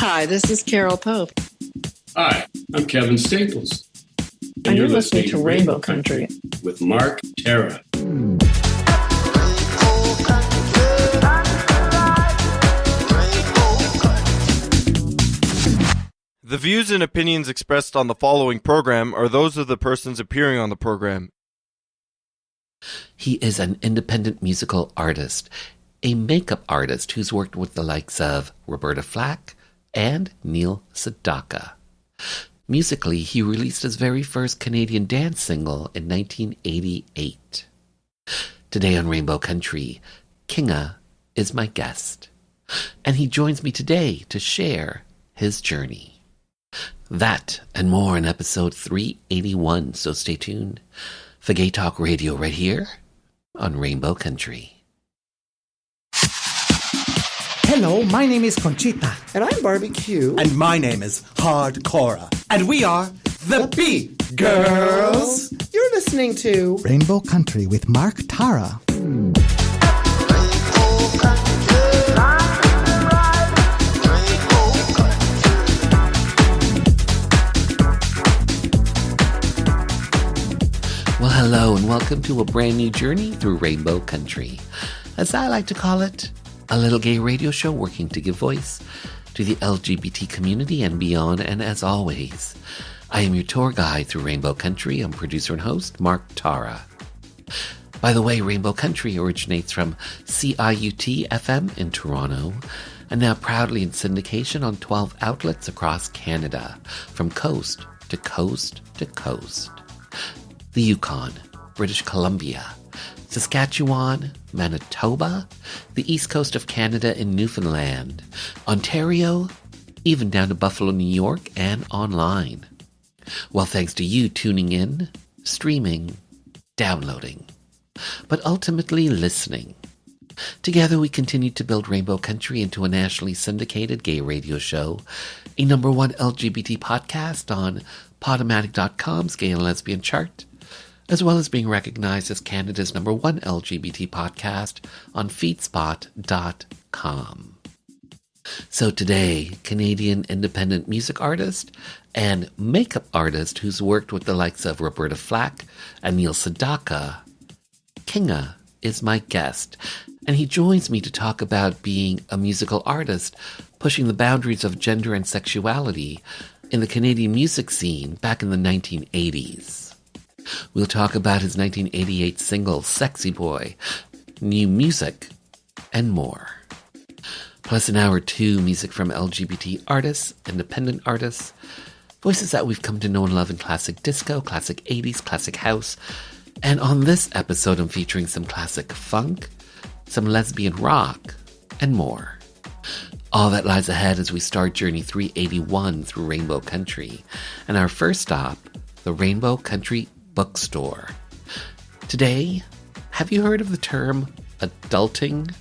Hi, this is Carol Pope. Hi, I'm Kevin Staples. And you're listening to Rainbow Country with Mark Tara. The views and opinions expressed on the following program are those of the persons appearing on the program. He is an independent musical artist, a makeup artist who's worked with the likes of Roberta, Flack, and Neil Sedaka. Musically, he released his very first Canadian dance single in 1988. Today on Rainbow Country, Kinga is my guest, and he joins me today to share his journey. That and more in episode 381, so stay tuned for Gay Talk Radio right here on Rainbow Country. Hello, my name is Conchita. And I'm Barbecue. And my name is Hardcora. And we are the Beat Girls. You're listening to Rainbow Country with Mark Tara. Well, hello and welcome to a brand new journey through Rainbow Country. As I like to call it, a little gay radio show working to give voice to the LGBT community and beyond. And as always, I am your tour guide through Rainbow Country. I'm producer and host, Mark Tara. By the way, Rainbow Country originates from CIUT-FM in Toronto and now proudly in syndication on 12 outlets across Canada, from coast to coast to coast. The Yukon, British Columbia, Saskatchewan, Manitoba, the east coast of Canada and Newfoundland, Ontario, even down to Buffalo, New York, and online. Well, thanks to you tuning in, streaming, downloading, but ultimately listening. Together we continue to build Rainbow Country into a nationally syndicated gay radio show, a #1 LGBT podcast on Podomatic.com's Gay and Lesbian chart, as well as being recognized as Canada's #1 LGBT podcast on feedspot.com. So today, Canadian independent music artist and makeup artist who's worked with the likes of Roberta Flack and Neil Sedaka, Kinga is my guest, and he joins me to talk about being a musical artist, pushing the boundaries of gender and sexuality in the Canadian music scene back in the 1980s. We'll talk about his 1988 single, Sexy Boy, new music, and more. Plus an hour or two, music from LGBT artists, independent artists, voices that we've come to know and love in classic disco, classic 80s, classic house. And on this episode, I'm featuring some classic funk, some lesbian rock, and more. All that lies ahead as we start Journey 381 through Rainbow Country. And our first stop, the Rainbow Country Bookstore. Today, have you heard of the term adulting?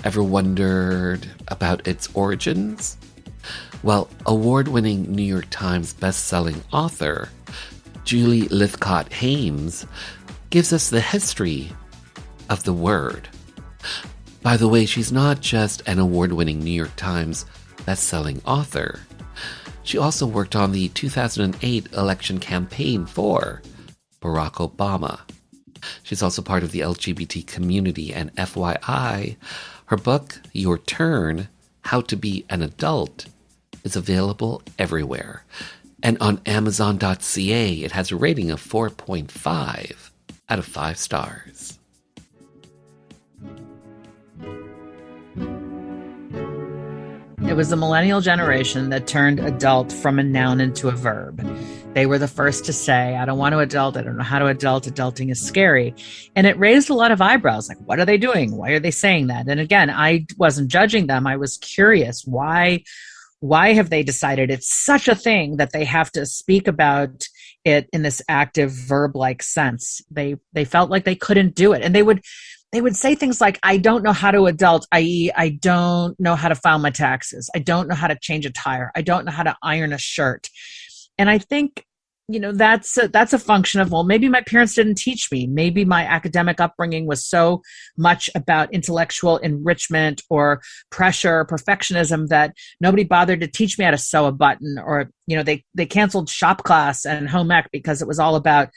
Ever wondered about its origins? Well, award-winning New York Times best-selling author Julie Lythcott-Haims gives us the history of the word. By the way, she's not just an award-winning New York Times best-selling author. She also worked on the 2008 election campaign for Barack Obama. She's also part of the LGBT community, and FYI, her book, Your Turn, How to Be an Adult, is available everywhere. And on Amazon.ca, it has a rating of 4.5 out of 5 stars. It was the millennial generation that turned adult from a noun into a verb. They were the first to say, I don't want to adult. I don't know how to adult. Adulting is scary. And it raised a lot of eyebrows. Like, what are they doing? Why are they saying that? And again, I wasn't judging them. I was curious. Why have they decided it's such a thing that they have to speak about it in this active verb-like sense? They felt like they couldn't do it. And they would say things like, I don't know how to adult, i.e. I don't know how to file my taxes. I don't know how to change a tire. I don't know how to iron a shirt. And I think that's a function of, well, maybe my parents didn't teach me. Maybe my academic upbringing was so much about intellectual enrichment or pressure or perfectionism that nobody bothered to teach me how to sew a button, or, they canceled shop class and home ec because it was all about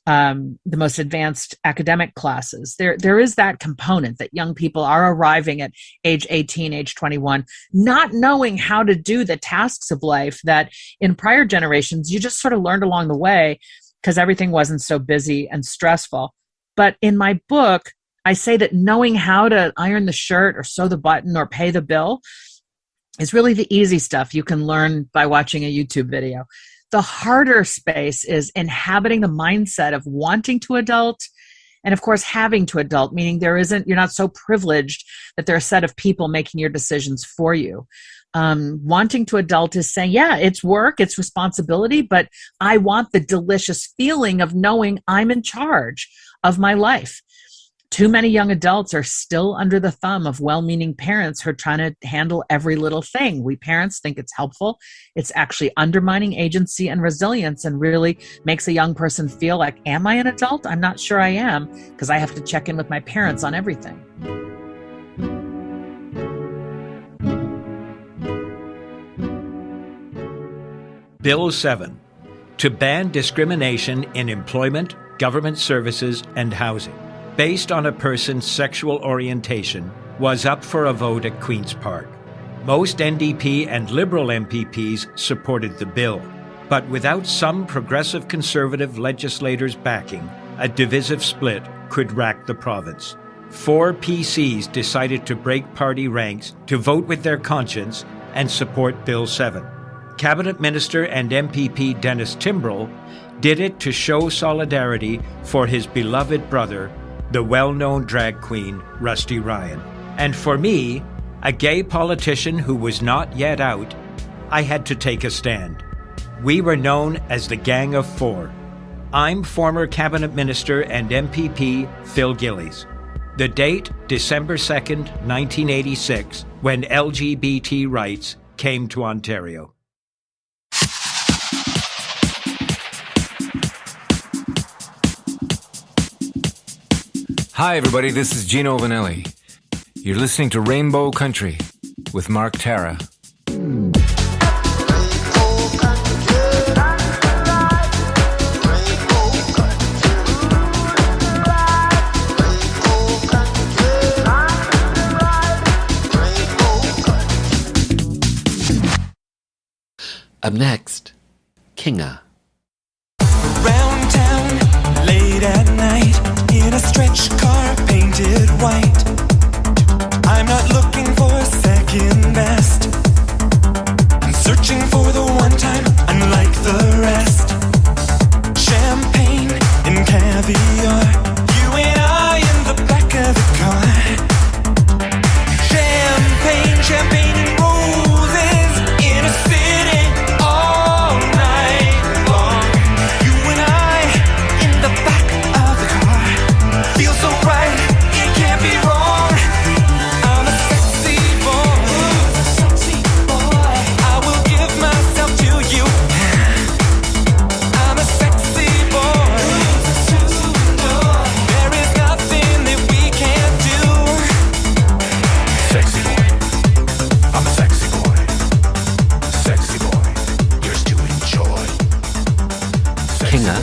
the most advanced academic classes. There is that component that young people are arriving at age 18, age 21, not knowing how to do the tasks of life that in prior generations you just sort of learned along the way because everything wasn't so busy and stressful. But in my book, I say that knowing how to iron the shirt or sew the button or pay the bill is really the easy stuff you can learn by watching a YouTube video. The harder space is inhabiting the mindset of wanting to adult and, of course, having to adult, meaning you're not so privileged that there are a set of people making your decisions for you. Wanting to adult is saying, yeah, it's work, it's responsibility, but I want the delicious feeling of knowing I'm in charge of my life. Too many young adults are still under the thumb of well-meaning parents who are trying to handle every little thing. We parents think it's helpful. It's actually undermining agency and resilience and really makes a young person feel like, am I an adult? I'm not sure I am, because I have to check in with my parents on everything. Bill 7, to ban discrimination in employment, government services, and housing, based on a person's sexual orientation, was up for a vote at Queen's Park. Most NDP and Liberal MPPs supported the bill, but without some progressive Conservative legislators backing, a divisive split could rack the province. 4 PCs decided to break party ranks to vote with their conscience and support Bill 7. Cabinet Minister and MPP Dennis Timbrell did it to show solidarity for his beloved brother, the well-known drag queen, Rusty Ryan. And for me, a gay politician who was not yet out, I had to take a stand. We were known as the Gang of Four. I'm former Cabinet Minister and MPP Phil Gillies. The date, December 2nd, 1986, when LGBT rights came to Ontario. Hi, everybody. This is Gino Vanelli. You're listening to Rainbow Country with Mark Tara. Up next, Kinga. Around town, late at night, in a stretch car painted white. I'm not looking for a second best. I'm searching for the one time, unlike the rest. Champagne and caviar, you and I in the back of the car. Champagne and roses in a city all night long. You and I in the back of the car, feel so right, it can't be wrong. I'm a sexy boy, I will give myself to you. I'm a sexy boy, there is nothing that we can't do. Sexy boy. I'm a sexy boy. Sexy boy. Yours to enjoy. Kinga,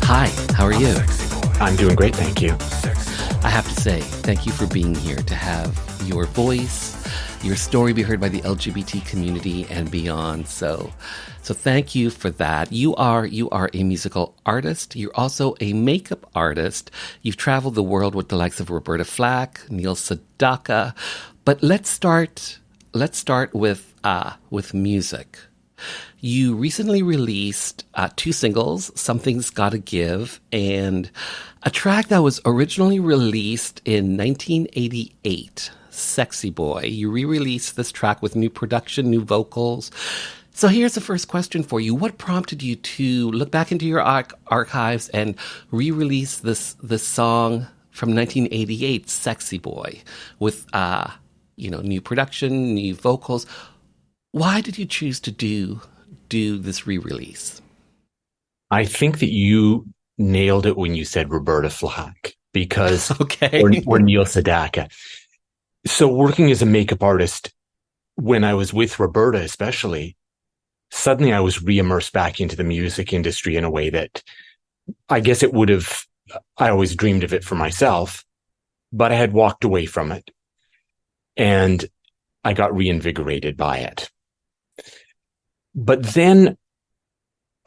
hi, how are you? I'm doing great, thank you. I have to say, thank you for being here to have your voice, your story be heard by the LGBT community and beyond. So thank you for that. You are a musical artist. You're also a makeup artist. You've traveled the world with the likes of Roberta Flack, Neil Sedaka. But let's start with music. You recently released 2 singles, Something's Gotta Give, and a track that was originally released in 1988, Sexy Boy. You re-released this track with new production, new vocals. So here's the first question for you. What prompted you to look back into your archives and re-release this song from 1988, Sexy Boy, with new production, new vocals? Why did you choose to do this re-release? I think that you nailed it when you said Roberta Flack, because Okay. or Neil Sedaka. So working as a makeup artist, when I was with Roberta, especially, suddenly I was re-immersed back into the music industry in a way that I guess I always dreamed of it for myself, but I had walked away from it and I got reinvigorated by it. But then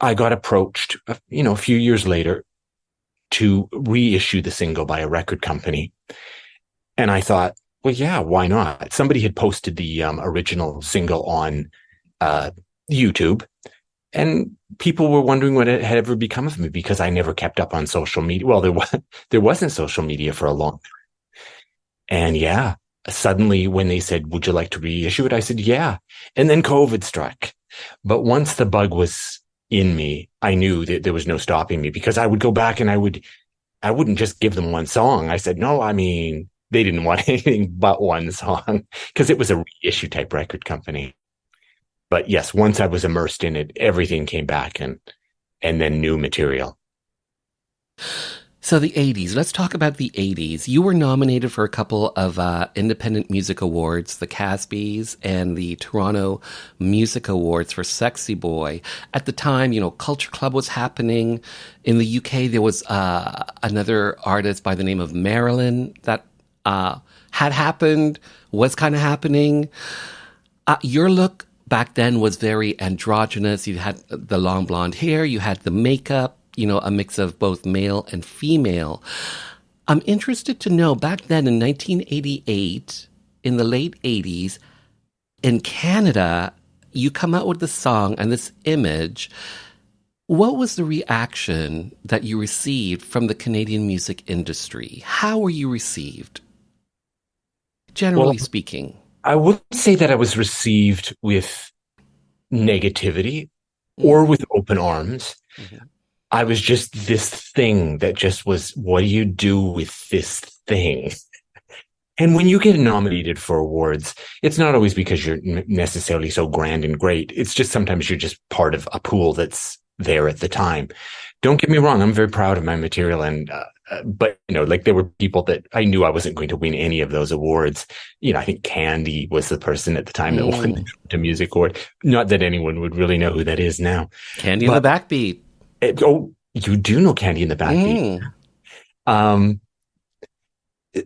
I got approached, a few years later to reissue the single by a record company. And I thought, well, yeah, why not? Somebody had posted the original single on YouTube, and people were wondering what it had ever become of me because I never kept up on social media. Well, there wasn't social media for a long time. And yeah, suddenly when they said, would you like to reissue it? I said, yeah. And then COVID struck. But once the bug was in me, I knew that there was no stopping me, because I would go back and I wouldn't just give them one song. I said, no, I mean, they didn't want anything but one song because it was a reissue type record company. But yes, once I was immersed in it, everything came back and then new material. So the 80s, let's talk about the 80s. You were nominated for a couple of independent music awards, the Casbys and the Toronto Music Awards for Sexy Boy. At the time, Culture Club was happening. In the UK, there was another artist by the name of Marilyn that had happened, was kind of happening. Your look back then was very androgynous. You had the long blonde hair, you had the makeup, a mix of both male and female. I'm interested to know, back then in 1988, in the late 80s, in Canada, you come out with this song and this image. What was the reaction that you received from the Canadian music industry? How were you received, generally speaking? I wouldn't say that I was received with negativity or with open arms. Mm-hmm. I was just this thing that just was, what do you do with this thing? And when you get nominated for awards, it's not always because you're necessarily so grand and great. It's just sometimes you're just part of a pool that's there at the time. Don't get me wrong. I'm very proud of my material. But there were people that I knew I wasn't going to win any of those awards. I think Candy was the person at the time that won the music award. Not that anyone would really know who that is now. Candy in the Backbeat. You do know Candy in the Backbeat.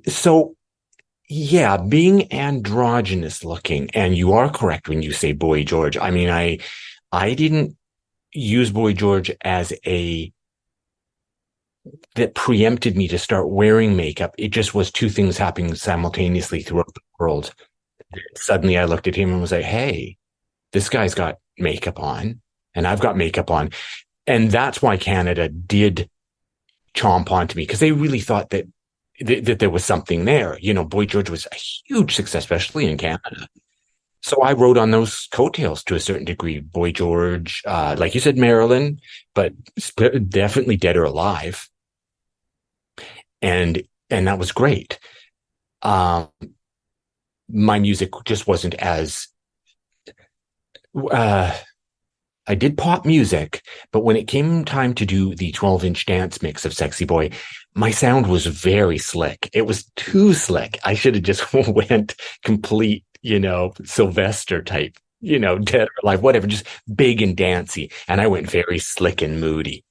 So yeah, being androgynous looking, and you are correct when you say Boy George. I mean, I didn't use Boy George as that preempted me to start wearing makeup. It just was two things happening simultaneously throughout the world. Suddenly I looked at him and was like, hey, this guy's got makeup on and I've got makeup on. And that's why Canada did chomp onto me, because they really thought that there was something there. Boy George was a huge success, especially in Canada. So I rode on those coattails to a certain degree. Boy George, like you said, Marilyn, but definitely Dead or Alive. And that was great. My music just wasn't as, I did pop music, but when it came time to do the 12-inch dance mix of Sexy Boy, my sound was very slick. It was too slick. I should have just went complete, Sylvester type, Dead or Alive, whatever, just big and dancey. And I went very slick and moody.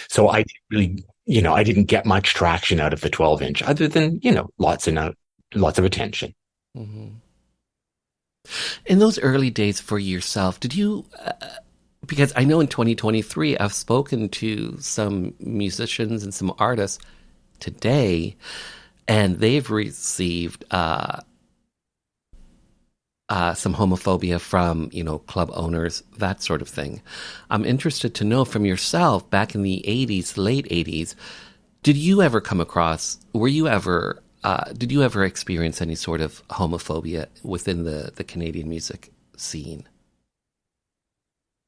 So I didn't really, I didn't get much traction out of the 12-inch other than, lots of attention. Mm-hmm. In those early days for yourself, did you, because I know in 2023, I've spoken to some musicians and some artists today, and they've received some homophobia from, club owners, that sort of thing. I'm interested to know from yourself, back in the 80s, late 80s, did you ever come across, did you ever experience any sort of homophobia within the Canadian music scene?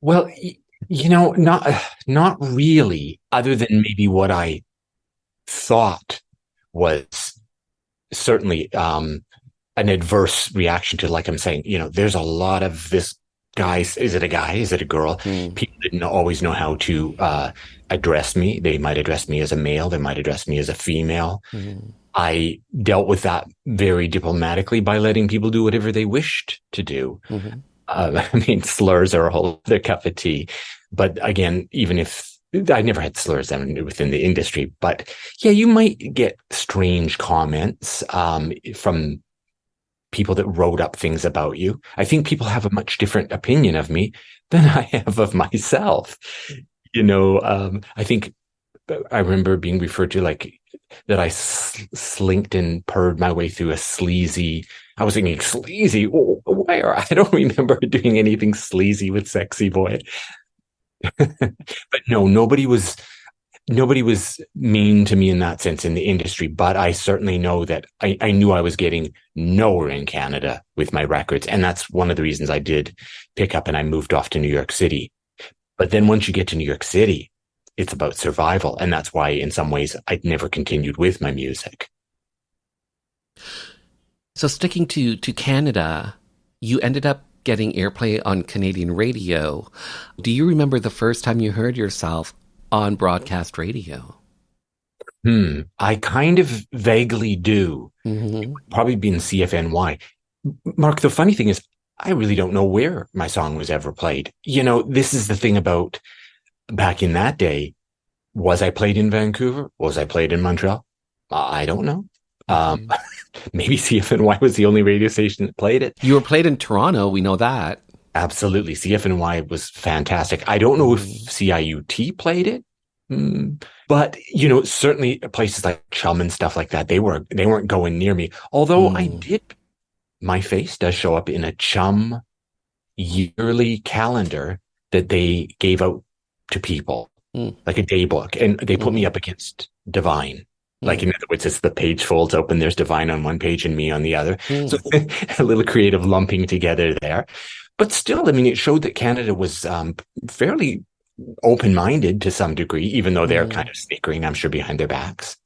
Well, not really, other than maybe what I thought was certainly an adverse reaction to, like I'm saying, there's a lot of this guys, is it a guy? Is it a girl? People didn't always know how to address me. They might address me as a male. They might address me as a female. I dealt with that very diplomatically by letting people do whatever they wished to do. I mean, slurs are a whole other cup of tea. But again, even if I never had slurs within the industry, but yeah, you might get strange comments from people that wrote up things about you. I think people have a much different opinion of me than I have of myself. You know, I think I remember being referred to like that I slinked and purred my way through a sleazy. I was thinking sleazy. Where? I don't remember doing anything sleazy with Sexy Boy. But no, nobody was mean to me in that sense in the industry. But I certainly know that I knew I was getting nowhere in Canada with my records. And that's one of the reasons I did pick up and I moved off to New York City. But then once you get to New York City, it's about survival. And that's why in some ways I'd never continued with my music. So sticking to Canada, you ended up getting airplay on Canadian radio. Do you remember the first time you heard yourself on broadcast radio? I kind of vaguely do. It would probably be in CFNY. Mark, the funny thing is, I really don't know where my song was ever played. You know, this is the thing about back in that day. Was I played in Vancouver? Was I played in Montreal? I don't know. Maybe CFNY was the only radio station that played it. You were played in Toronto. We know that. Absolutely. CFNY was fantastic. I don't know if CIUT played it. But, you know, certainly places like Chum and stuff like that, they weren't going near me. Although my face does show up in a Chum yearly calendar that they gave out to people, like a day book. And they put me up against Divine. Like, in other words, as the page folds open, there's Divine on one page and me on the other. So a little creative lumping together there. But still, I mean, it showed that Canada was fairly open-minded to some degree, even though they're kind of snickering, I'm sure, behind their backs.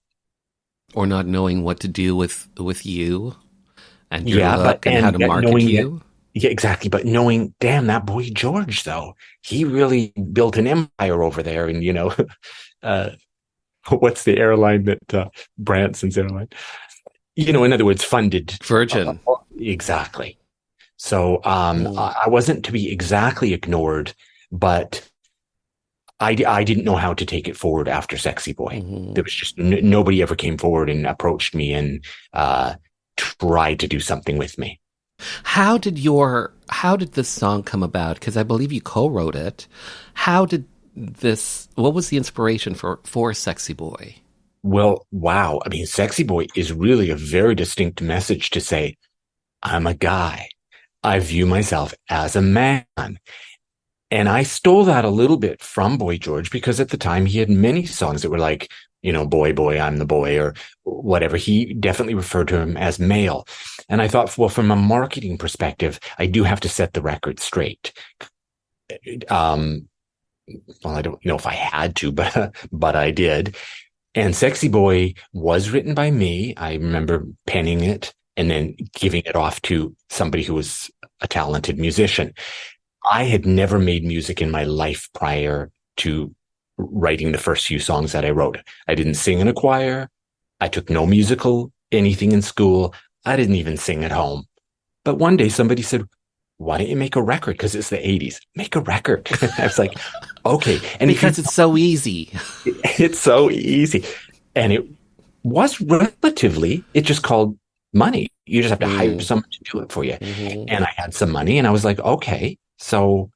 Or not knowing what to do with you and your look and how to market you. Yeah, exactly. But knowing, damn, that boy George, though, he really built an empire over there. And, you know, what's the airline that Branson's airline? You know, in other words, funded. Virgin. Exactly. So I wasn't to be exactly ignored, but I didn't know how to take it forward after Sexy Boy. There was just nobody ever came forward and approached me and tried to do something with me. How did this song come about? Because I believe you co-wrote it. What was the inspiration for Sexy Boy? Well, wow. I mean, Sexy Boy is really a very distinct message to say, I'm a guy. I view myself as a man. And I stole that a little bit from Boy George because at the time he had many songs that were like, you know, boy, boy, I'm the boy or whatever. He definitely referred to him as male. And I thought, well, from a marketing perspective, I do have to set the record straight. Well, I don't know if I had to, but I did. And Sexy Boy was written by me. I remember penning it and then giving it off to somebody who was a talented musician. I had never made music in my life prior to writing the first few songs that I wrote. I didn't sing in a choir. I took no musical anything in school. I didn't even sing at home. But one day somebody said, why don't you make a record? Because it's the 80s. Make a record. I was like, okay. And because it's so easy. It's so easy. And it was relatively, it just called money. You just have to hire someone to do it for you. And I had some money and I was like, okay. So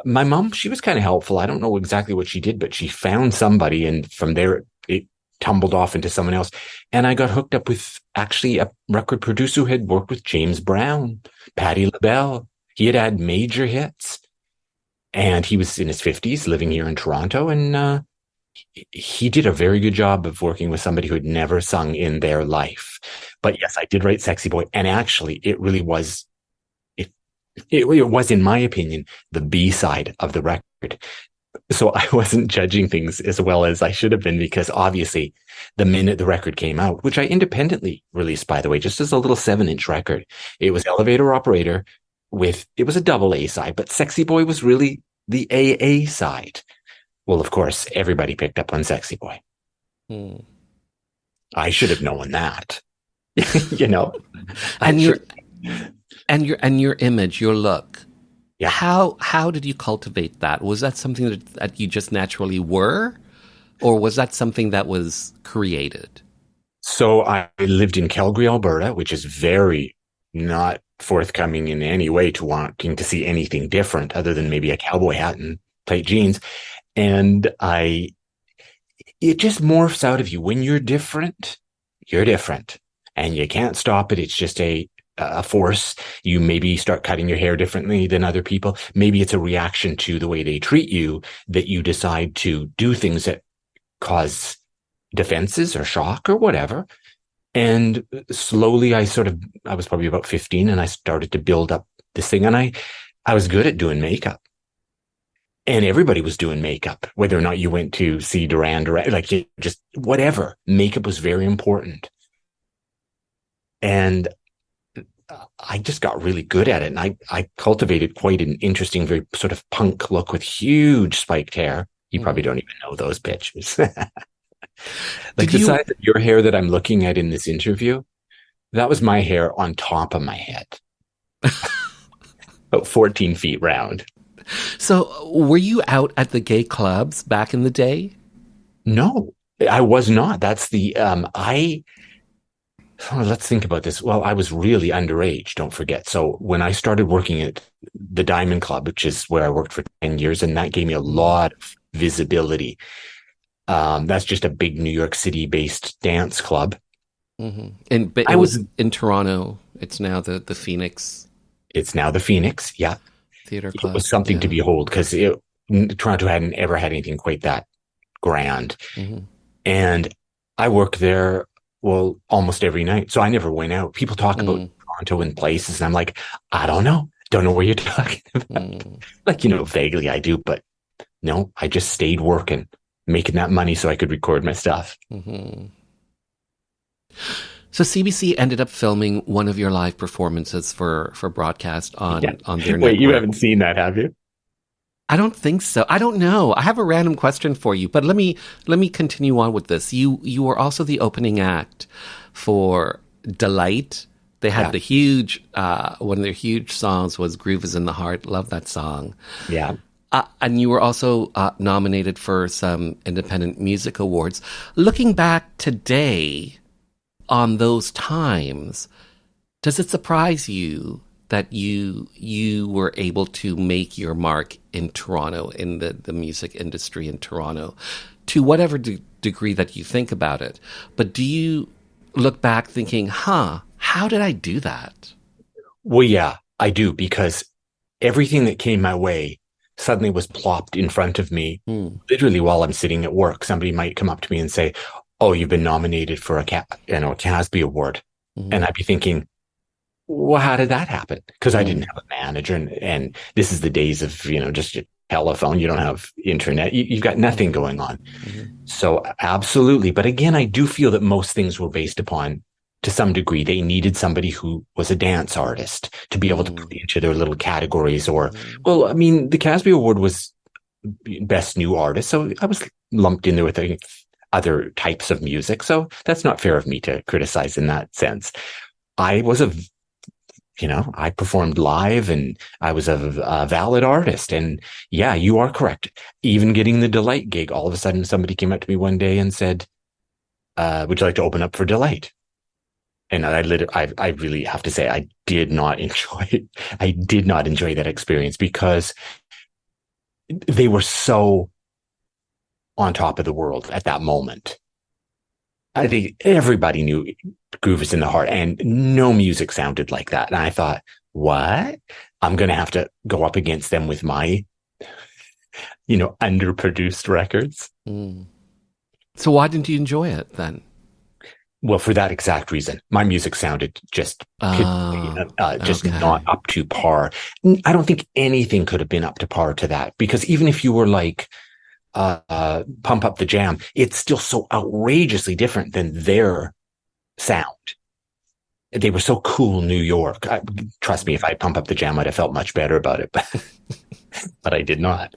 my mom, she was kind of helpful. I don't know exactly what she did, but she found somebody. And from there, it tumbled off into someone else. And I got hooked up with actually a record producer who had worked with James Brown, Patti LaBelle. He had major hits. And he was in his 50s living here in Toronto. And he did a very good job of working with somebody who had never sung in their life. But yes, I did write Sexy Boy. And actually, it really was, it was, in my opinion, the B-side of the record. So I wasn't judging things as well as I should have been, because obviously the minute the record came out, which I independently released, by the way, just as a little 7-inch record, it was Elevator Operator it was a double A side, but Sexy Boy was really the AA side. Well, of course, everybody picked up on Sexy Boy. I should have known that, you know. And your image, your look. Yeah. How did you cultivate that? Was that something that you just naturally were, or was that something that was created? So I lived in Calgary, Alberta, which is very not forthcoming in any way to wanting to see anything different other than maybe a cowboy hat and tight jeans. And it just morphs out of you. When you're different, and you can't stop it. It's just a force. You maybe start cutting your hair differently than other people. Maybe it's a reaction to the way they treat you that you decide to do things that cause defenses or shock or whatever. And slowly I was probably about 15 and I started to build up this thing, and I was good at doing makeup. And everybody was doing makeup, whether or not you went to see Duran, like just whatever. Makeup was very important. And I just got really good at it. And I cultivated quite an interesting, very sort of punk look with huge spiked hair. You probably don't even know those pictures. Like the size of your hair that I'm looking at in this interview, that was my hair on top of my head. About 14 feet round. So were you out at the gay clubs back in the day? No, I was not. That's the, let's think about this. Well, I was really underage, don't forget. So when I started working at the Diamond Club, which is where I worked for 10 years, and that gave me a lot of visibility. That's just a big New York City based dance club. Mm-hmm. But I was in Toronto. It's now the Phoenix. It's now the Phoenix. Yeah. Theater club. It was something to behold because Toronto hadn't ever had anything quite that grand. Mm-hmm. And I worked there, well, almost every night. So I never went out. People talk about Toronto and places, and I'm like, I don't know. Don't know what you're talking about. Like, vaguely I do, but no, I just stayed working, making that money so I could record my stuff. Mm-hmm. So CBC ended up filming one of your live performances for broadcast on their network. Wait, you haven't seen that, have you? I don't think so. I don't know. I have a random question for you, but let me continue on with this. You were also the opening act for Delight. They had the huge one of their huge songs was "Groove Is in the Heart." Love that song. Yeah. And you were also nominated for some independent music awards. Looking back today on those times, does it surprise you that you were able to make your mark in Toronto, in the music industry in Toronto, to whatever degree that you think about it? But do you look back thinking, how did I do that? Well, yeah, I do, because everything that came my way suddenly was plopped in front of me, literally while I'm sitting at work. Somebody might come up to me and say, "Oh, you've been nominated for a Casby Award." Mm-hmm. And I'd be thinking, well, how did that happen? Because I didn't have a manager, and this is the days of, just your telephone. You don't have internet. You've got nothing going on. Mm-hmm. So absolutely. But again, I do feel that most things were based upon, to some degree, they needed somebody who was a dance artist to be able to put into their little categories. Or, well, I mean, the Casby Award was Best New Artist. So I was lumped in there with other types of music. So that's not fair of me to criticize in that sense. I was I performed live, and I was a valid artist. And yeah, you are correct. Even getting the Delight gig, all of a sudden somebody came up to me one day and said, would you like to open up for Delight? And I really have to say, I did not enjoy that experience, because they were so on top of the world at that moment. I think everybody knew Groove Is in the Heart, and no music sounded like that. And I thought, what? I'm going to have to go up against them with my, underproduced records. So why didn't you enjoy it then? Well, for that exact reason. My music sounded just not up to par. I don't think anything could have been up to par to that, because even if you were like, Pump Up the Jam, it's still so outrageously different than their sound. they were so cool, New York. Trust me, if I pump up the jam, I'd have felt much better about it, but I did not.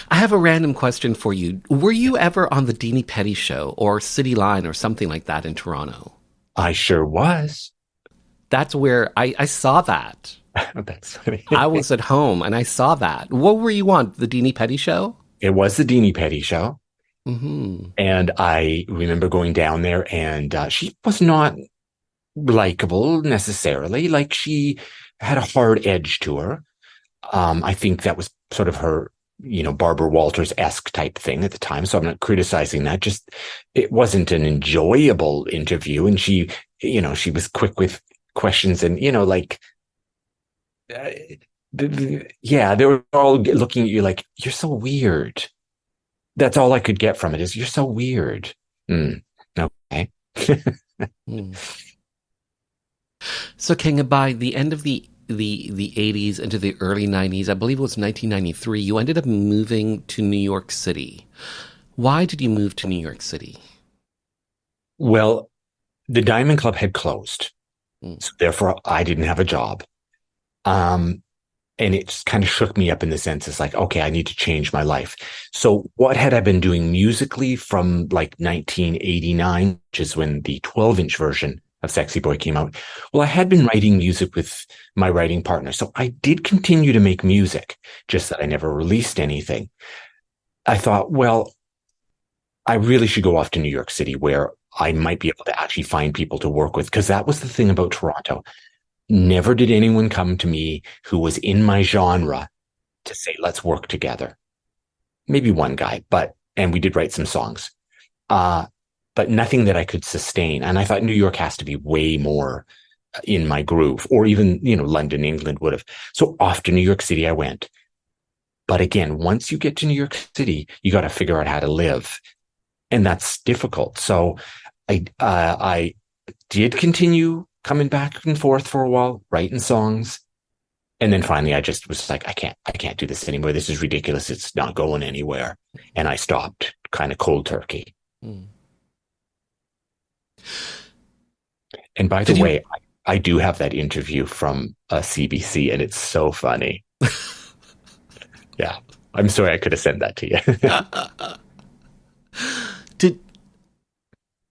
I have a random question for you. Were you ever on the Deanie Petty show or City Line or something like that in Toronto? I sure was. That's where I saw that. That's funny. I was at home and I saw that. What were you on? The Deanie Petty show? It was the Deanie Petty show. Mm-hmm. And I remember going down there, and she was not likable necessarily. Like, she had a hard edge to her. I think that was sort of her, Barbara Walters-esque type thing at the time. So I'm not criticizing that. Just, it wasn't an enjoyable interview. And she was quick with questions, and, they were all looking at you like, you're so weird. That's all I could get from it is, you're so weird. Okay. So, Kinga, by the end of the 80s into the early 90s, I believe it was 1993, you ended up moving to New York City. Why did you move to New York City? Well, the Diamond Club had closed. So therefore, I didn't have a job. And it just kind of shook me up in the sense, it's like, okay, I need to change my life. So what had I been doing musically from like 1989, which is when the 12-inch version of Sexy Boy came out? Well, I had been writing music with my writing partner. So I did continue to make music, just that I never released anything. I thought, well, I really should go off to New York City, where I might be able to actually find people to work with. Because that was the thing about Toronto. Never did anyone come to me who was in my genre to say, let's work together. Maybe one guy, and we did write some songs, but nothing that I could sustain. And I thought New York has to be way more in my groove, or even, London, England would have. So off to New York City I went. But again, once you get to New York City, you got to figure out how to live. And that's difficult. So I did continue coming back and forth for a while, writing songs. And then finally I just was like, I can't do this anymore. This is ridiculous. It's not going anywhere. And I stopped, kind of cold turkey. And by the way, I do have that interview from CBC, and it's so funny. Yeah. I'm sorry I could have sent that to you.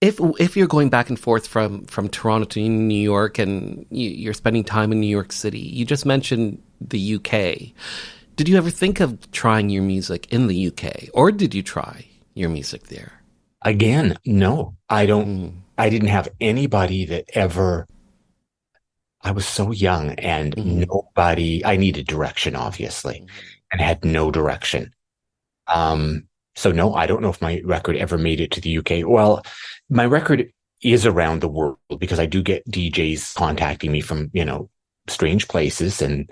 If you're going back and forth from Toronto to New York, and you're spending time in New York City, you just mentioned the UK. Did you ever think of trying your music in the UK, or did you try your music there? Again, no, I don't. I didn't have anybody that ever. I was so young, and nobody. I needed direction, obviously, and had no direction. So no, I don't know if my record ever made it to the UK. Well, my record is around the world, because I do get DJs contacting me from, strange places and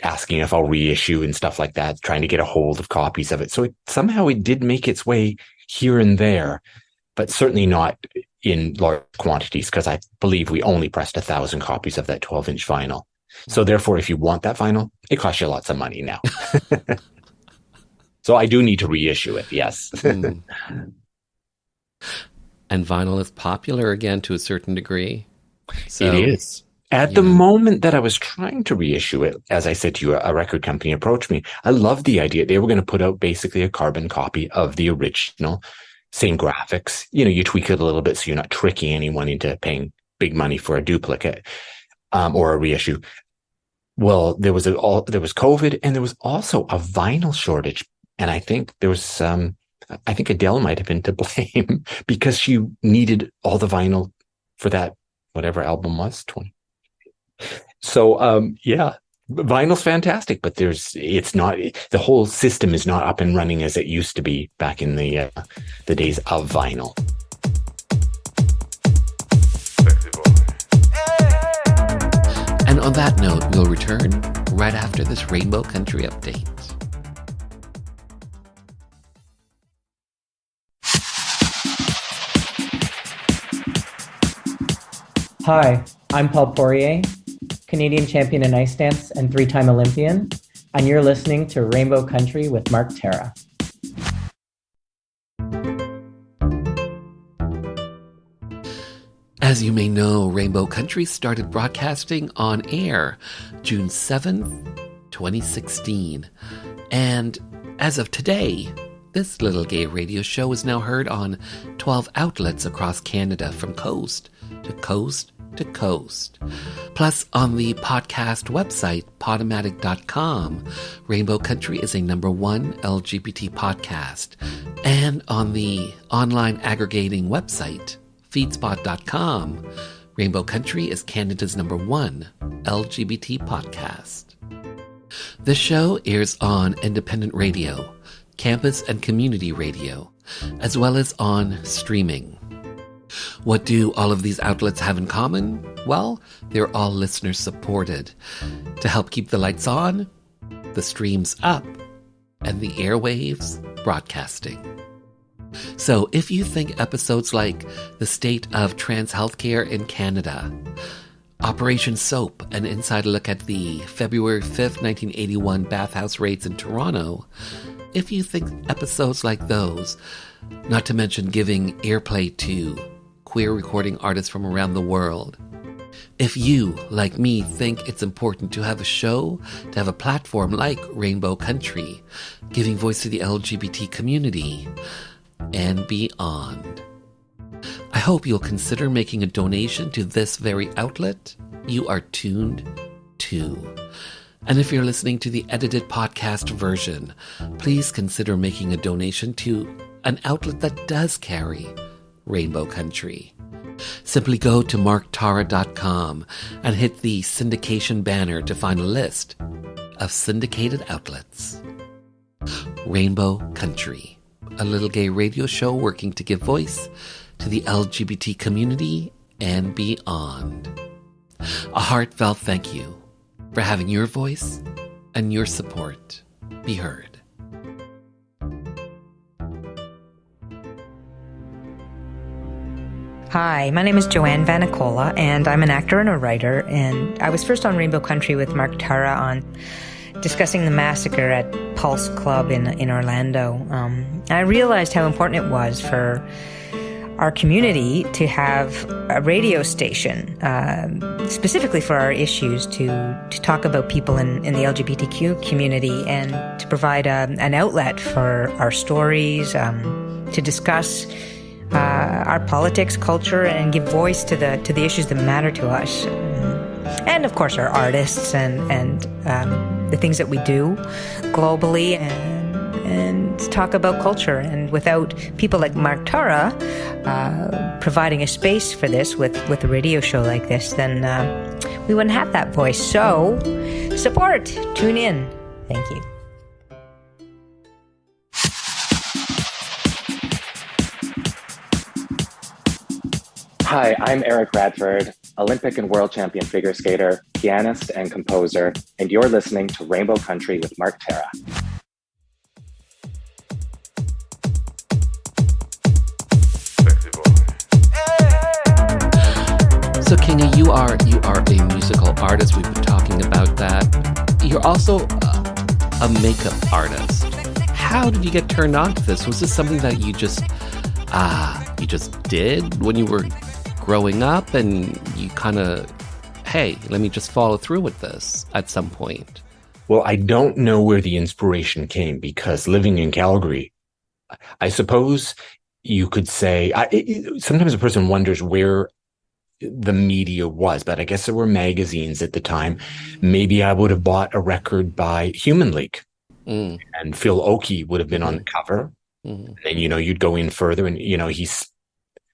asking if I'll reissue and stuff like that, trying to get a hold of copies of it. So somehow it did make its way here and there, but certainly not in large quantities, because I believe we only pressed 1,000 copies of that 12-inch vinyl. So therefore, if you want that vinyl, it costs you lots of money now. So I do need to reissue it, yes. And vinyl is popular again to a certain degree. So, it is. At the moment that I was trying to reissue it, as I said to you, a record company approached me. I loved the idea. They were going to put out basically a carbon copy of the original, same graphics. You tweak it a little bit so you're not tricking anyone into paying big money for a duplicate or a reissue. Well, there was COVID, and there was also a vinyl shortage. And I think there was I think Adele might have been to blame, because she needed all the vinyl for that, whatever album was, 20. So, yeah, vinyl's fantastic, but it's not, the whole system is not up and running as it used to be back in the days of vinyl. And on that note, we'll return right after this Rainbow Country update. Hi, I'm Paul Poirier, Canadian champion in ice dance and 3-time Olympian, and you're listening to Rainbow Country with Mark Terra. As you may know, Rainbow Country started broadcasting on air June 7th, 2016. And as of today, this little gay radio show is now heard on 12 outlets across Canada from coast to coast to coast. Plus, on the podcast website, podomatic.com, Rainbow Country is a #1 LGBT podcast. And on the online aggregating website, feedspot.com, Rainbow Country is Canada's #1 LGBT podcast. This show airs on independent radio, campus and community radio, as well as on streaming. What do all of these outlets have in common? Well, they're all listener supported to help keep the lights on, the streams up, and the airwaves broadcasting. So if you think episodes like The State of Trans Healthcare in Canada, Operation Soap, an inside look at the February 5th, 1981 bathhouse raids in Toronto, if you think episodes like those, not to mention giving airplay to queer recording artists from around the world, if you, like me, think it's important to have a show, to have a platform like Rainbow Country, giving voice to the LGBT community, and beyond, I hope you'll consider making a donation to this very outlet you are tuned to. And if you're listening to the edited podcast version, please consider making a donation to an outlet that does carry Rainbow Country. Simply go to marktara.com and hit the syndication banner to find a list of syndicated outlets. Rainbow Country, a little gay radio show working to give voice to the LGBT community and beyond. A heartfelt thank you for having your voice and your support be heard. Hi, my name is Joanne Vanicola, and I'm an actor and a writer, and I was first on Rainbow Country with Mark Tara on discussing the massacre at Pulse Club in Orlando. I realized how important it was for our community to have a radio station, specifically for our issues, to talk about people in the LGBTQ community and to provide an outlet for our stories, to discuss our politics, culture, and give voice to the issues that matter to us. And of course our artists and the things that we do globally, and talk about culture. And without people like Mark Tara providing a space for this with a radio show like this, then we wouldn't have that voice. So support, tune in. Thank you. Hi, I'm Eric Radford, Olympic and world champion figure skater, pianist, and composer, and you're listening to Rainbow Country with Mark Tara. So Kinga, you are a musical artist. We've been talking about that. You're also a makeup artist. How did you get turned on to this? Was this something that you just did when you were growing up, and you kind of, hey, let me just follow through with this at some point? Well, I don't know where the inspiration came, because living in Calgary, I suppose you could say, sometimes a person wonders where the media was, but I guess there were magazines at the time. Maybe I would have bought a record by Human League, and Phil Oakey would have been on the cover. And then, you'd go in further and, he's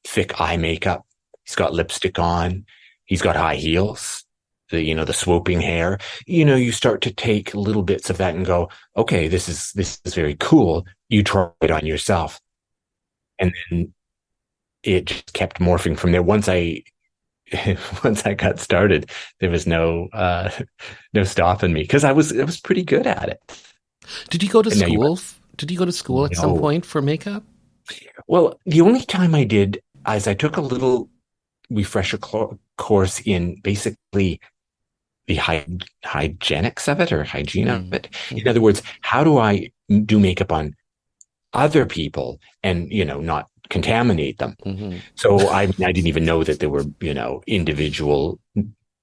thick eye makeup. He's got lipstick on. He's got high heels, the swooping hair. You start to take little bits of that and go, okay, this is very cool. You try it on yourself. And then it just kept morphing from there. Once I got started, there was no stopping me, because I was pretty good at it. Did you go to school? Did you go to school at some point for makeup? Well, the only time I did is I took a little refresher course in basically the hygienics of it, or hygiene of it. In other words, how do I do makeup on other people and, not contaminate them. Mm-hmm. So I didn't even know that there were, individual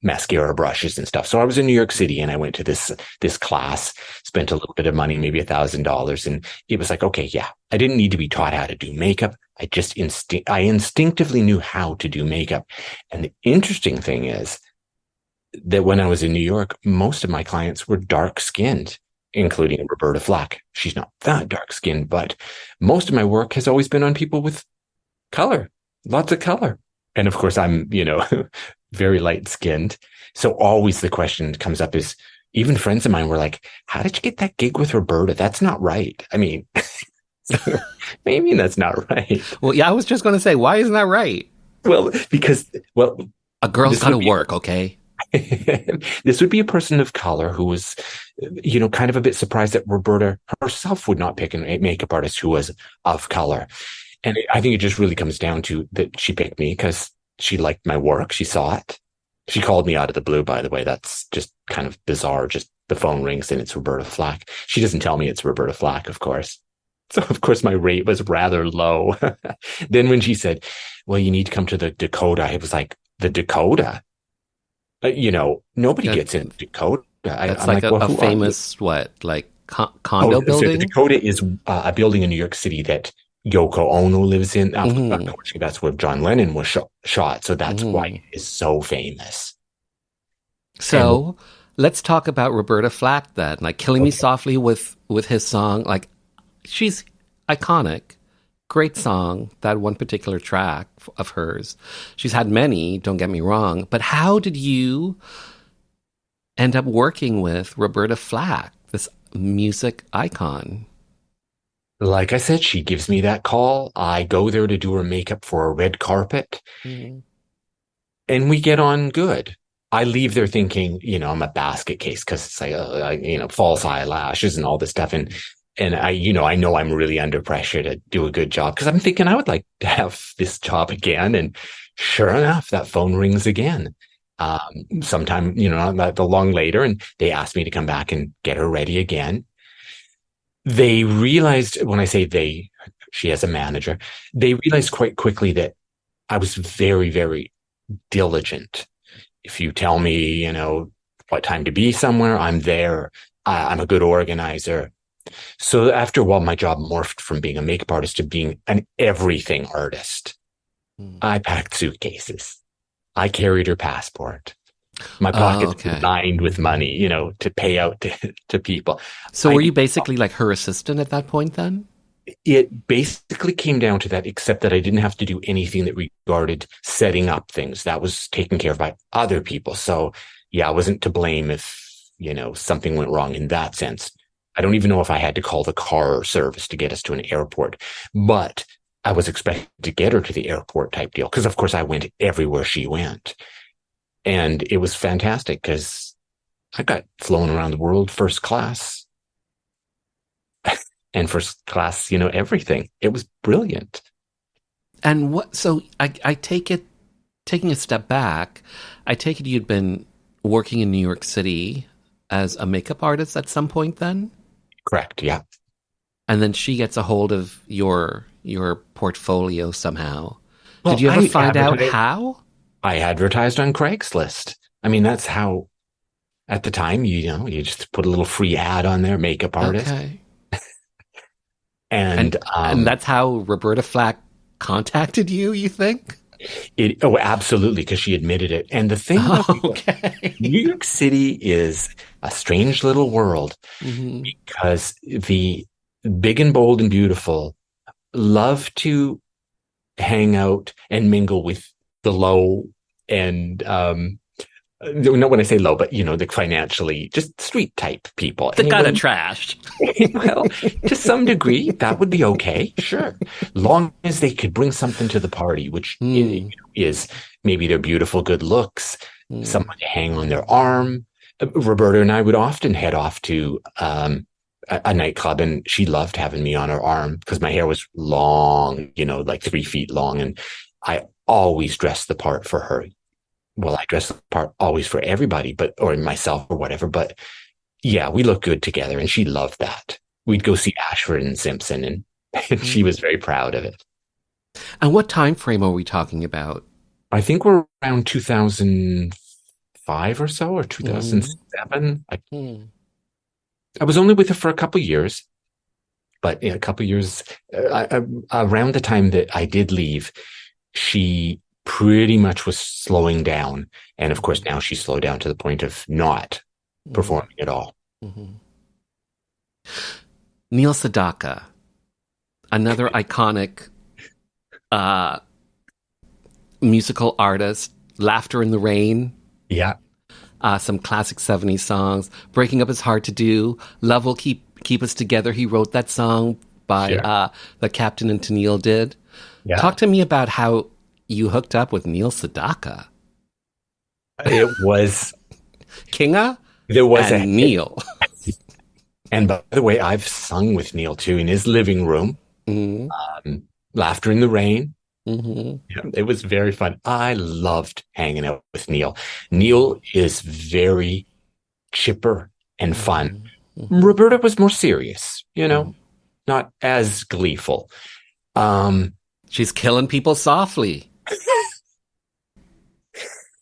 mascara brushes and stuff. So I was in New York City and I went to this class, spent a little bit of money, maybe $1,000. And it was like, okay, yeah, I didn't need to be taught how to do makeup. I just I instinctively knew how to do makeup. And the interesting thing is that when I was in New York, most of my clients were dark skinned, including Roberta Flack. She's not that dark skinned, but most of my work has always been on people with color, lots of color. And of course, I'm, very light skinned. So always the question comes up is, even friends of mine were like, how did you get that gig with Roberta? That's not right. I mean, maybe that's not right. Well, yeah, I was just going to say, why isn't that right? Well, because, a girl's got to work, okay? This would be a person of color who was, kind of a bit surprised that Roberta herself would not pick a makeup artist who was of color. And I think it just really comes down to that she picked me because she liked my work. She saw it. She called me out of the blue, by the way. That's just kind of bizarre. Just the phone rings and it's Roberta Flack. She doesn't tell me it's Roberta Flack, of course. So, of course, my rate was rather low. Then when she said, well, you need to come to the Dakota, I was like, the Dakota? Nobody gets in Dakota. That's like a famous, condo building? So the Dakota is a building in New York City that Yoko Ono lives in. Unfortunately, that's where John Lennon was shot. So that's why it is so famous. So let's talk about Roberta Flack then. Like Killing Me Softly with his song. Like, she's iconic. Great song, that one particular track of hers. She's had many, don't get me wrong. But how did you end up working with Roberta Flack, this music icon? Like I said, she gives me that call. I go there to do her makeup for a red carpet. And we get on good. I leave there thinking, I'm a basket case because it's like, false eyelashes and all this stuff. And I know I'm really under pressure to do a good job because I'm thinking I would like to have this job again. And sure enough, that phone rings again. Sometime, not long later, and they asked me to come back and get her ready again. They realized, when I say she has a manager, they realized quite quickly that I was very, very diligent. If you tell me, what time to be somewhere, I'm there. I'm a good organizer. So after a while, my job morphed from being a makeup artist to being an everything artist. I packed suitcases. I carried her passport. My pockets were lined with money, to pay out to people. So were you basically like her assistant at that point then? It basically came down to that, except that I didn't have to do anything that regarded setting up things. That was taken care of by other people. So yeah, I wasn't to blame if, something went wrong in that sense. I don't even know if I had to call the car service to get us to an airport, but I was expected to get her to the airport type deal. Cause of course I went everywhere she went. And it was fantastic because I got flown around the world first class and first class, everything. It was brilliant. And so I take it, taking a step back, I take it you'd been working in New York City as a makeup artist at some point then? Correct. Yeah. And then she gets a hold of your portfolio somehow. Well, did you ever find out how? I advertised on Craigslist. I mean, that's how, at the time, you just put a little free ad on there, makeup artist. Okay. and that's how Roberta Flack contacted you, you think? Absolutely, because she admitted it. And the thing about New York City is a strange little world because the big and bold and beautiful love to hang out and mingle with the low and not when I say low, but the financially just street type people. The kind of trashed. Well, to some degree, that would be okay. Sure. Long as they could bring something to the party, which is maybe their beautiful good looks, someone to hang on their arm. Roberta and I would often head off to a nightclub, and she loved having me on her arm because my hair was long, like 3 feet long. And I always dressed the part for her. Well, I dress the part always for everybody, or myself or whatever. But yeah, we look good together and she loved that. We'd go see Ashford and Simpson and And she was very proud of it. And what time frame are we talking about? I think we're around 2005 or so, or 2007. I was only with her for a couple years, but a couple years around the time that I did leave, she pretty much was slowing down. And of course, now she's slowed down to the point of not performing at all. Neil Sedaka, another iconic musical artist, Laughter in the Rain. Yeah. Some classic 70s songs. Breaking Up Is Hard to Do. Love Will Keep Us Together. He wrote that song by the Captain and Tennille did. Yeah. Talk to me about how you hooked up with Neil Sedaka. It was Kinga. There was and Neil. And by the way, I've sung with Neil too in his living room. Laughter in the Rain. Yeah, it was very fun. I loved hanging out with Neil. Neil is very chipper and fun. Roberta was more serious, not as gleeful. She's killing people softly.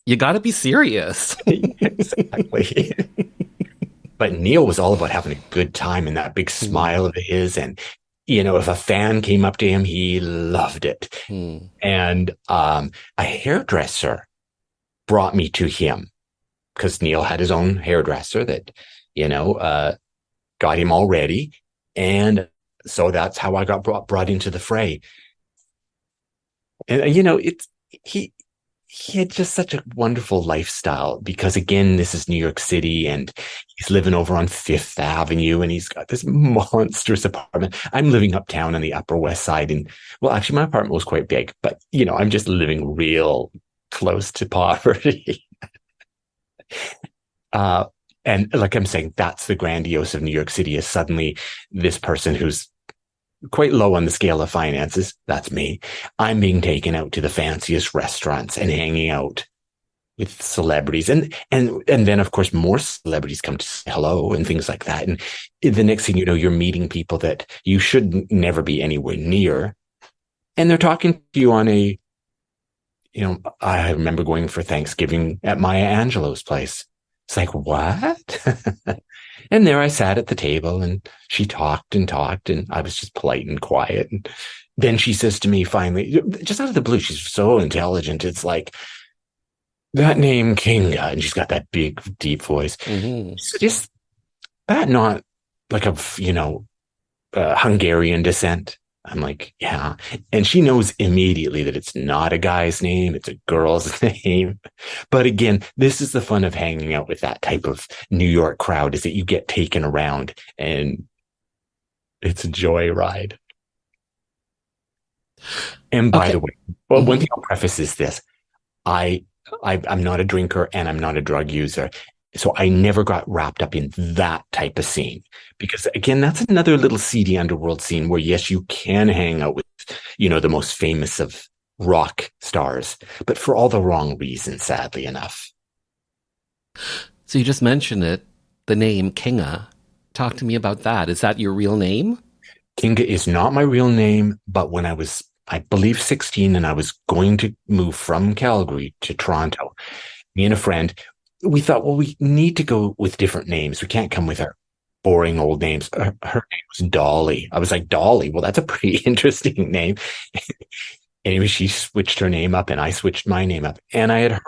You got to be serious. Exactly. But Neil was all about having a good time and that big smile of his. And, if a fan came up to him, he loved it. And a hairdresser brought me to him because Neil had his own hairdresser that, got him all ready. And so that's how I got brought into the fray. And, he had just such a wonderful lifestyle because, again, this is New York City and he's living over on Fifth Avenue and he's got this monstrous apartment. I'm living uptown on the Upper West Side. And well, actually, my apartment was quite big, but, I'm just living real close to poverty. And like I'm saying, that's the grandiose of New York City is suddenly this person who's quite low on the scale of finances. That's me. I'm being taken out to the fanciest restaurants and hanging out with celebrities. And then, of course, more celebrities come to say hello and things like that. And the next thing you know, you're meeting people that you should never be anywhere near. And they're talking to you on I remember going for Thanksgiving at Maya Angelou's place. It's like, what? And there I sat at the table and she talked and I was just polite and quiet. And then she says to me finally, just out of the blue, she's so intelligent. It's like, that name Kinga, and she's got that big, deep voice. So is that not like of, Hungarian descent? I'm like, yeah. And she knows immediately that it's not a guy's name. It's a girl's name. But again, this is the fun of hanging out with that type of New York crowd is that you get taken around and it's a joyride. And by the way, one thing I'll preface is this. I'm not a drinker and I'm not a drug user. So I never got wrapped up in that type of scene because, again, that's another little seedy underworld scene where, yes, you can hang out with, the most famous of rock stars, but for all the wrong reasons, sadly enough. So you just mentioned it, the name Kinga. Talk to me about that. Is that your real name? Kinga is not my real name, but when I was, I believe, 16 and I was going to move from Calgary to Toronto, me and a friend, we thought, well, we need to go with different names. We can't come with our boring old names. Her name was Dolly. I was like, Dolly? Well, that's a pretty interesting name. Anyway, she switched her name up and I switched my name up. And I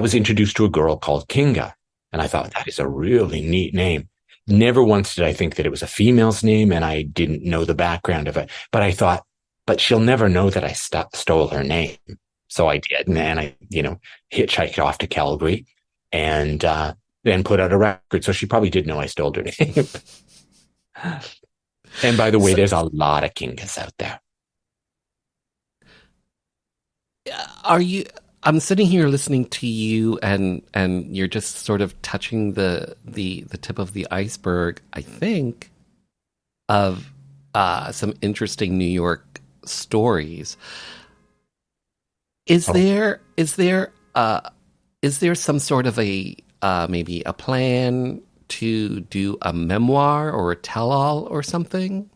was introduced to a girl called Kinga. And I thought, that is a really neat name. Never once did I think that it was a female's name and I didn't know the background of it. But I thought, but she'll never know that I stole her name. So I did, and I, hitchhiked off to Calgary and then put out a record. So she probably did know I stole her name. And by the way, there's a lot of Kingas out there. I'm sitting here listening to you and you're just sort of touching the tip of the iceberg, I think, of some interesting New York stories. Is there some sort of a maybe a plan to do a memoir or a tell-all or something?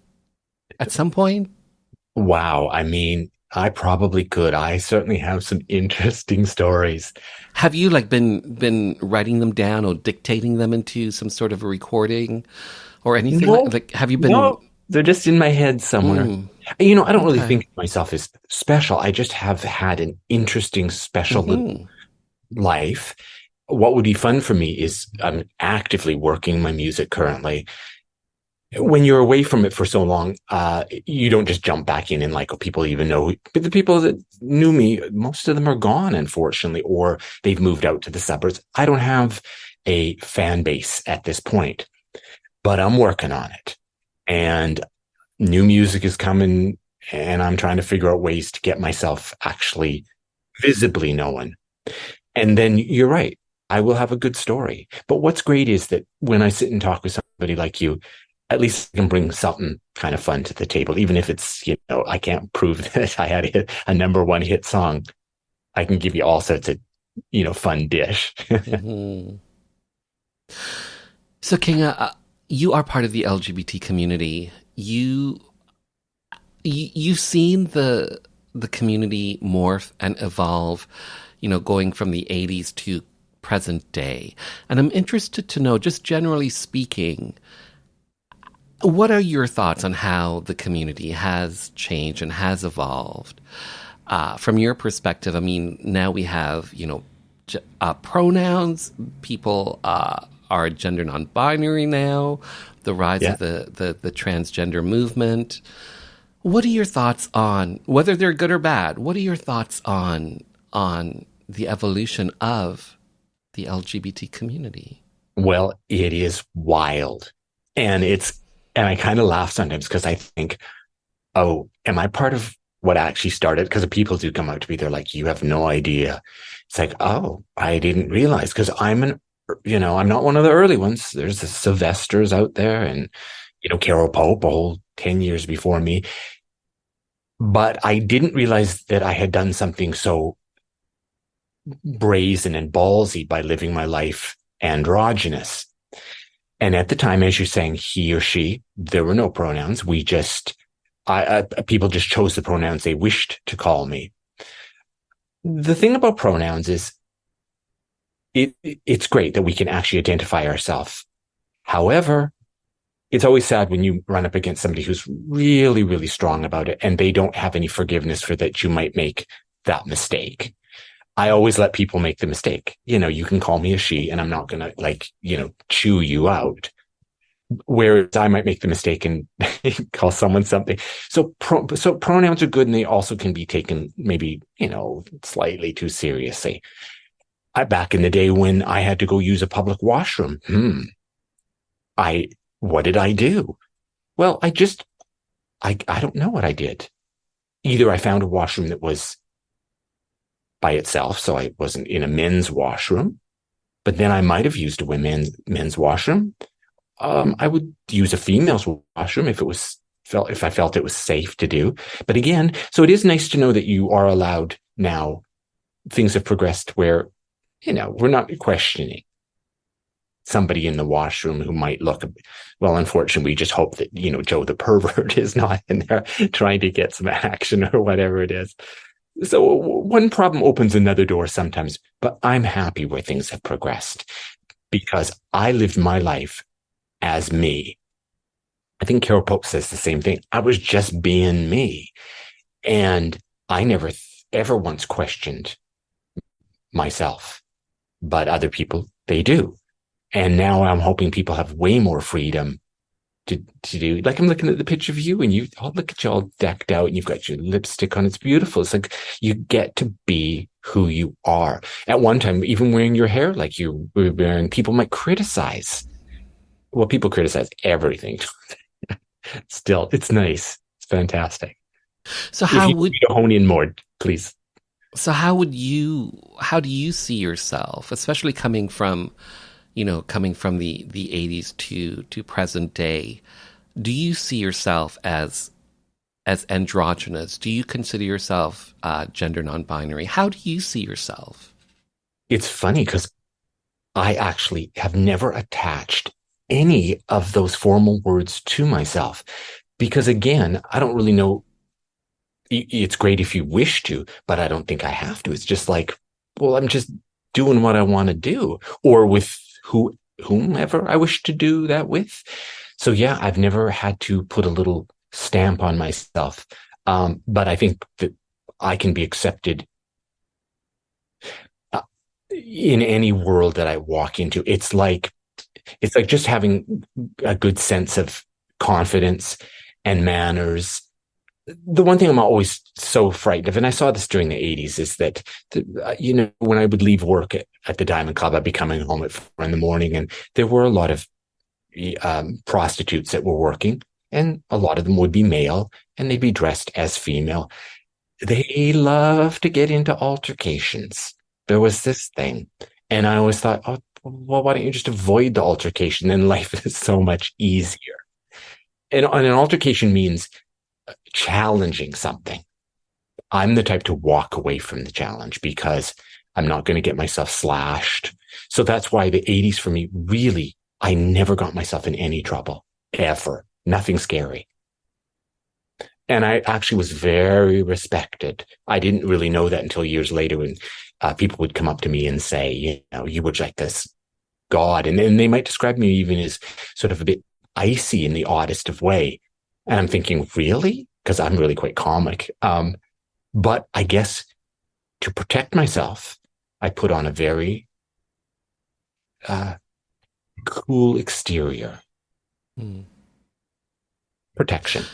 at some point? Wow. I mean, I probably could. I certainly have some interesting stories. Have you been writing them down or dictating them into some sort of a recording or anything? No, Like have you been? No, they're just in my head somewhere. I don't really Okay. think of myself as special. I just have had an interesting, special little life. What would be fun for me is I'm actively working my music currently. When you're away from it for so long, you don't just jump back in and people even know. But the people that knew me, most of them are gone, unfortunately, or they've moved out to the suburbs. I don't have a fan base at this point, but I'm working on it. And new music is coming, and I'm trying to figure out ways to get myself actually visibly known. And then you're right. I will have a good story. But what's great is that when I sit and talk with somebody like you, at least I can bring something kind of fun to the table, even if it's, I can't prove that I had a #1 hit song. I can give you all sorts of, fun dish. So, Kinga, you are part of the LGBT community. You've seen the community morph and evolve, going from the 80s to present day. And I'm interested to know, just generally speaking, what are your thoughts on how the community has changed and has evolved? From your perspective, I mean, now we have, pronouns. People are gender non-binary now. The rise of the transgender movement. What are your thoughts on, whether they're good or bad, what are your thoughts on the evolution of the LGBT community? Well, it is wild. And I kind of laugh sometimes because I think, oh, am I part of what actually started? Because the people do come out to me, they're like, you have no idea. It's like, oh, I didn't realize, because I'm not one of the early ones. There's the Sylvesters out there and, Carol Pope, a whole 10 years before me. But I didn't realize that I had done something so brazen and ballsy by living my life androgynous. And at the time, as you're saying, he or she, there were no pronouns. People just chose the pronouns they wished to call me. The thing about pronouns is it's great that we can actually identify ourselves. However, it's always sad when you run up against somebody who's really, really strong about it and they don't have any forgiveness for that you might make that mistake. I always let people make the mistake. You can call me a she and I'm not going to chew you out. Whereas I might make the mistake and call someone something. So pronouns are good, and they also can be taken maybe, slightly too seriously. Back in the day when I had to go use a public washroom, what did I do? Well, I don't know what I did. Either I found a washroom that was by itself, so I wasn't in a men's washroom, but then I might have used a men's washroom. I would use a female's washroom if I felt it was safe to do. But again, so it is nice to know that you are allowed now. Things have progressed where, we're not questioning somebody in the washroom who might look, well, unfortunately, we just hope that, Joe the pervert is not in there trying to get some action or whatever it is. So one problem opens another door sometimes, but I'm happy where things have progressed because I lived my life as me. I think Carol Pope says the same thing. I was just being me. And I never ever once questioned myself, but other people, they do. And now I'm hoping people have way more freedom to do. Like, I'm looking at the picture of you and look at you all decked out and you've got your lipstick on. It's beautiful. It's like you get to be who you are. At one time, even wearing your hair like you were wearing, people might criticize. Well, people criticize everything. Still, it's nice. It's fantastic. So how would you hone in more, please? So how do you see yourself, especially coming from the 80s to present day? Do you see yourself as androgynous? Do you consider yourself gender non-binary? How do you see yourself? It's funny because I actually have never attached any of those formal words to myself because again, I don't really know. It's great if you wish to, but I don't think I have to. It's just like, well, I'm just doing what I want to do, or with whomever I wish to do that with. So yeah, I've never had to put a little stamp on myself. But I think that I can be accepted in any world that I walk into. It's like just having a good sense of confidence and manners. The one thing I'm always so frightened of, and I saw this during the 80s, is that, when I would leave work at the Diamond Club, I'd be coming home at 4 a.m, and there were a lot of prostitutes that were working, and a lot of them would be male, and they'd be dressed as female. They love to get into altercations. There was this thing, and I always thought, oh, well, why don't you just avoid the altercation? Then life is so much easier. And an altercation means challenging something. I'm the type to walk away from the challenge because I'm not going to get myself slashed. So that's why the 80s for me, really, I never got myself in any trouble, ever. Nothing scary. And I actually was very respected. I didn't really know that until years later when people would come up to me and say, you were like this god. And then they might describe me even as sort of a bit icy in the oddest of way. And I'm thinking, really? Because I'm really quite comic. But I guess to protect myself, I put on a very cool exterior. Protection.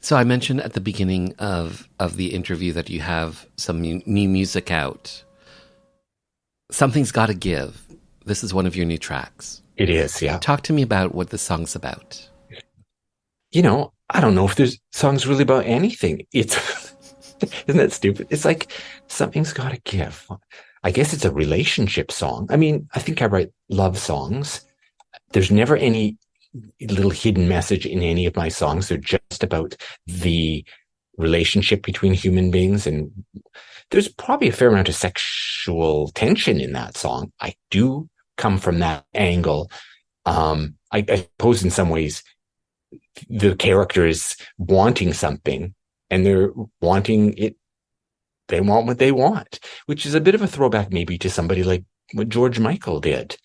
So I mentioned at the beginning of the interview that you have some new music out. Something's Gotta Give. This is one of your new tracks. It is, yeah. Talk to me about what the song's about. I don't know if there's songs really about anything. It's, isn't that stupid? It's like, something's gotta give. I guess it's a relationship song. I mean, I think I write love songs. There's never any little hidden message in any of my songs. They're just about the relationship between human beings. And there's probably a fair amount of sexual tension in that song. I do come from that angle. I suppose in some ways, the character is wanting something and they're wanting it. They want what they want, which is a bit of a throwback maybe to somebody like what George Michael did.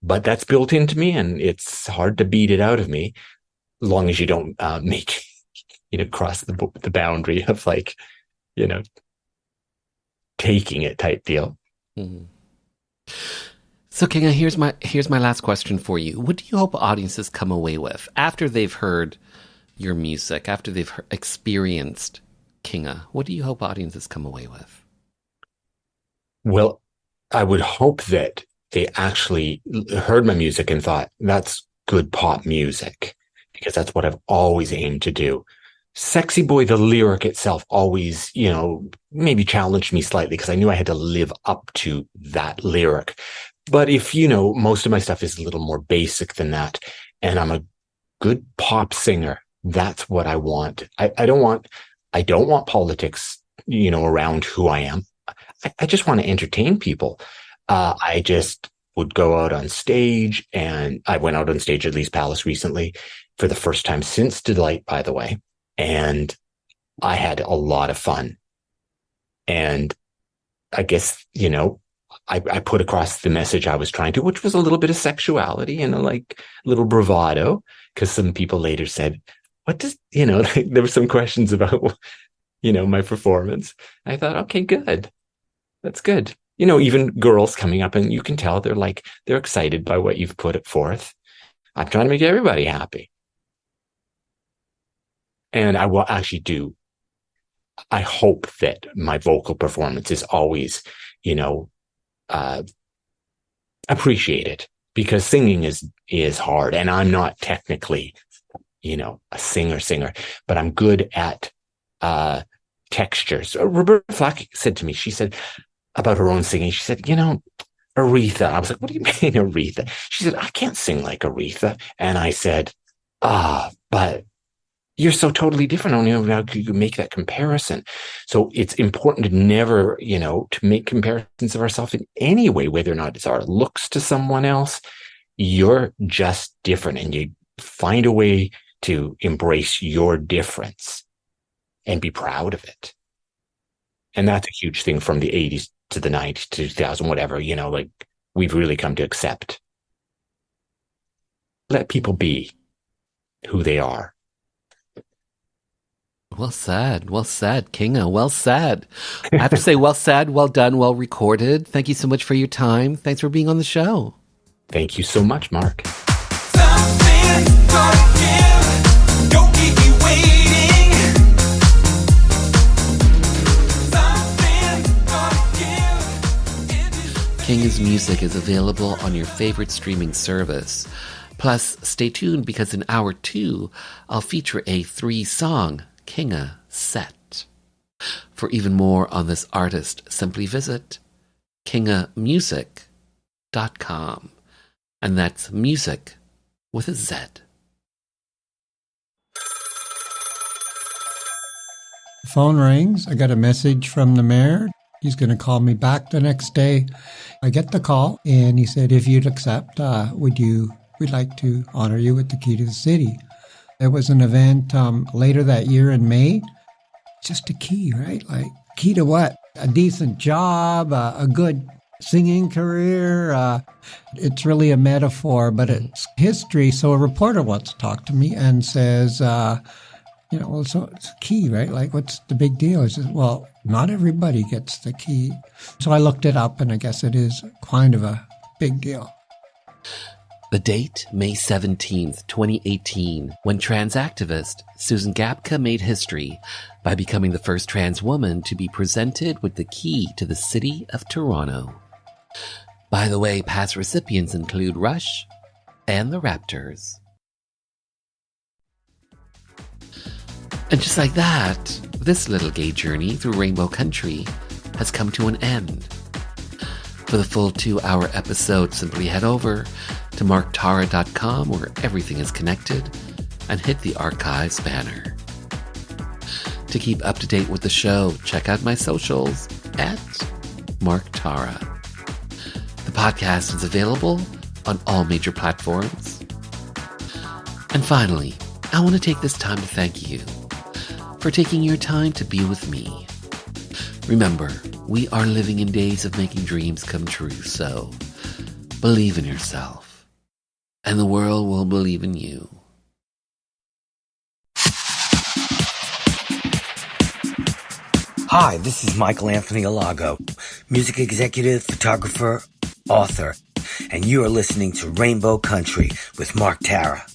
But that's built into me and it's hard to beat it out of me as long as you don't make, cross the boundary of taking it type deal. Mm-hmm. So, Kinga, here's my last question for you. What do you hope audiences come away with after they've heard your music, after they've experienced Kinga? What do you hope audiences come away with? Well, I would hope that they actually heard my music and thought, that's good pop music, because that's what I've always aimed to do. Sexy Boy, the lyric itself always, maybe challenged me slightly because I knew I had to live up to that lyric. But if, most of my stuff is a little more basic than that, and I'm a good pop singer, that's what I want. I don't want politics, around who I am. I just want to entertain people. I just would go out on stage, and I went out on stage at Lee's Palace recently for the first time since Delight, by the way. And I had a lot of fun. And I guess, I put across the message I was trying to, which was a little bit of sexuality and a little bravado, because some people later said, what does, there were some questions about, my performance. I thought, okay, good. That's good. Even girls coming up and you can tell they're excited by what you've put forth. I'm trying to make everybody happy. And I will actually do. I hope that my vocal performance is always, appreciated, because singing is hard, and I'm not technically, a singer, but I'm good at textures. Roberta Flack said to me, she said about her own singing, she said, Aretha. I was like, what do you mean Aretha? She said, I can't sing like Aretha. And I said, but you're so totally different. I don't know how you make that comparison. So it's important to never, to make comparisons of ourselves in any way, whether or not it's our looks to someone else. You're just different, and Find a way to embrace your difference and be proud of it. And that's a huge thing from the 80s to the 90s to 2000, whatever, like we've really come to accept. Let people be who they are. Well said, Kinga, well said. I have to say, well said, well done, well recorded. Thank you so much for your time. Thanks for being on the show. Thank you so much, Mark. Kinga's music is available on your favorite streaming service. Plus, stay tuned because in hour 2, I'll feature a 3-song Kinga set. For even more on this artist, simply visit kingamusic.com. And that's music with a Z. The phone rings. I got a message from the mayor. He's going to call me back the next day. I get the call, and he said, if you'd accept, we'd like to honor you with the key to the city. There was an event later that year in May. Just a key, right? Like, key to what? A decent job, a good singing career. It's really a metaphor, but it's history. So a reporter wants to talk to me and says, so it's a key, right? Like, what's the big deal? I said, well, not everybody gets the key. So I looked it up, and I guess it is kind of a big deal. The date, May 17th, 2018, when trans activist Susan Gapka made history by becoming the first trans woman to be presented with the key to the city of Toronto. By the way, past recipients include Rush and the Raptors. And just like that, this little gay journey through Rainbow Country has come to an end. For the full 2-hour episode, simply head over to marktara.com where everything is connected and hit the archives banner. To keep up to date with the show, check out my socials at marktara. The podcast is available on all major platforms. And finally, I want to take this time to thank you for taking your time to be with me. Remember, we are living in days of making dreams come true, so believe in yourself, and the world will believe in you. Hi, this is Michael Anthony Alago, music executive, photographer, author, and you are listening to Rainbow Country with Mark Tara.